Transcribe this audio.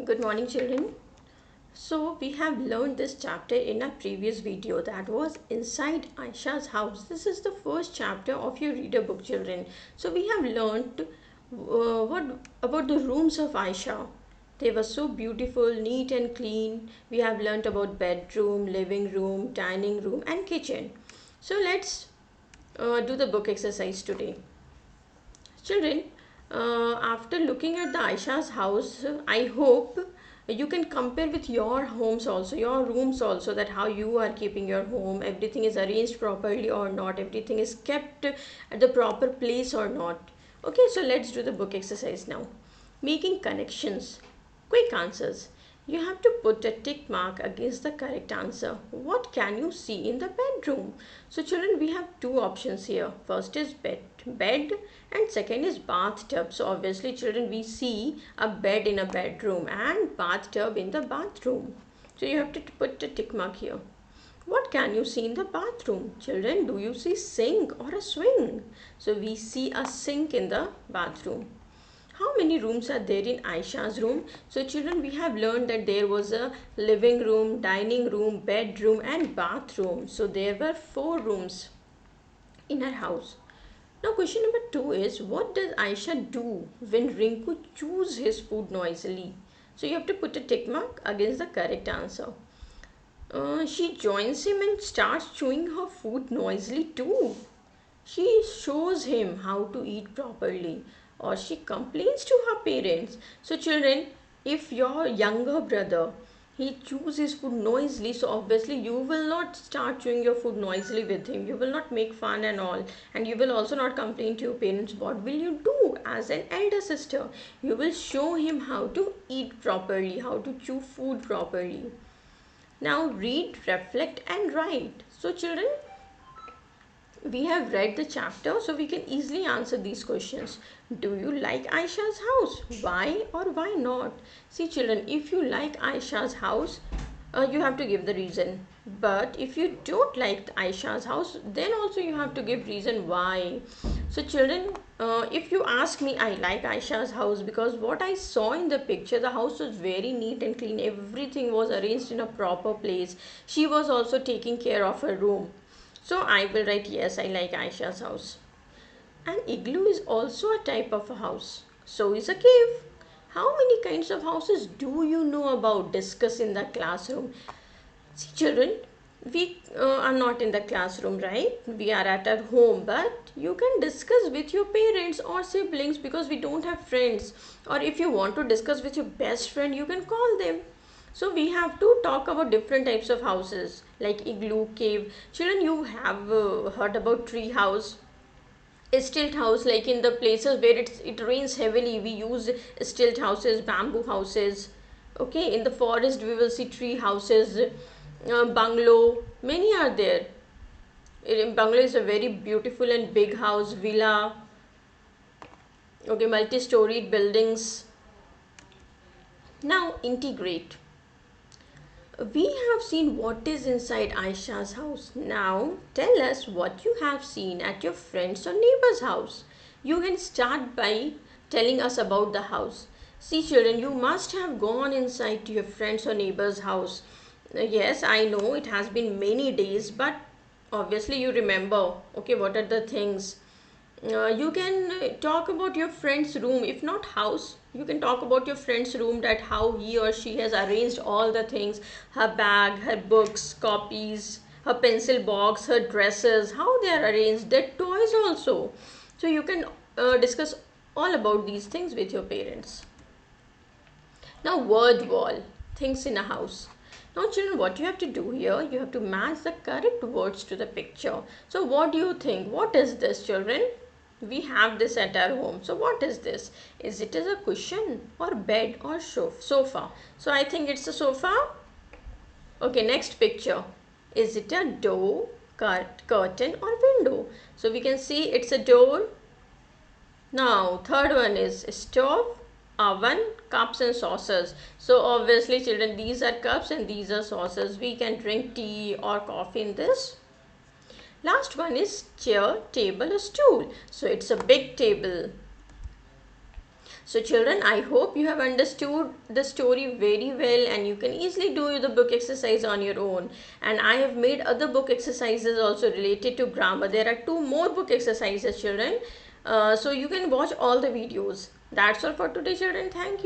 Good morning, children. So, we have learned this chapter in a previous video, that was Inside Aisha's House. This is the first chapter of your reader book, children. So, we have learned what about the rooms of Aisha. They were so beautiful, neat and clean. We have learned about bedroom, living room, dining room and kitchen. So, let's do the book exercise today. Children, after looking at the Aisha's house, I hope you can compare with your homes also, your rooms also, that how you are keeping your home, everything is arranged properly or not, everything is kept at the proper place or not. Okay, so let's do the book exercise now. Making connections. Quick answers. You have to put a tick mark against the correct answer. What can you see in the bedroom? So children, we have two options here. First is bed and second is bathtub. So obviously children, we see a bed in a bedroom and bathtub in the bathroom. So you have to put a tick mark here. What can you see in the bathroom? Children, do you see sink or a swing? So we see a sink in the bathroom. How many rooms are there in Aisha's room? So children, we have learned that there was a living room, dining room, bedroom and bathroom. So there were 4 rooms in her house. Now question number 2 is, what does Aisha do when Rinku chews his food noisily? So you have to put a tick mark against the correct answer. She joins him and starts chewing her food noisily too. She shows him how to eat properly, or she complains to her parents. So children, if your younger brother, he chews his food noisily, so obviously you will not start chewing your food noisily with him. You will not make fun and all, and you will also not complain to your parents. What will you do as an elder sister? You will show him how to eat properly, how to chew food properly. Now read, reflect and write. So children, we have read the chapter, so we can easily answer these questions. Do you like Aisha's house? Why or why not? See children, if you like Aisha's house, you have to give the reason. But if you don't like Aisha's house, then also you have to give reason why. So children, if you ask me, I like Aisha's house because what I saw in the picture, the house was very neat and clean. Everything was arranged in a proper place. She was also taking care of her room. So I will write yes, I like Aisha's house. An igloo is also a type of a house. So is a cave. How many kinds of houses do you know about? Discuss in the classroom. See children, we are not in the classroom, right? We are at our home, but you can discuss with your parents or siblings because we don't have friends. Or if you want to discuss with your best friend, you can call them. So we have to talk about different types of houses like igloo, cave. Children, you have heard about tree house, stilt house, like in the places where it rains heavily, we use stilt houses, bamboo houses. Okay, in the forest we will see tree houses, bungalow, many are there. Bungalow is a very beautiful and big house, villa. Okay, multi-storied buildings. Now integrate. We have seen what is inside Aisha's house. Now tell us what you have seen at your friend's or neighbor's house. You can start by telling us about the house. See children, you must have gone inside to your friend's or neighbor's house. Yes, I know it has been many days, but obviously you remember, okay, what are the things. You can talk about your friend's room, if not house, you can talk about your friend's room, that how he or she has arranged all the things, her bag, her books, copies, her pencil box, her dresses, how they are arranged, their toys also. So you can discuss all about these things with your parents. Now word wall, things in a house. Now children, what you have to do here, you have to match the correct words to the picture. So what do you think? What is this children? We have this at our home. So what is this? Is it as a cushion or bed or sofa? So I think it's a sofa. Okay, next picture. Is it a door, curtain or window? So we can see it's a door. Now, third one is stove, oven, cups and saucers. So obviously children, these are cups and these are saucers. We can drink tea or coffee in this. Last one is chair, table or stool. So it's a big table. So children, I hope you have understood the story very well and you can easily do the book exercise on your own. And I have made other book exercises also related to grammar. There are 2 more book exercises, children. So you can watch all the videos. That's all for today, children. Thank you.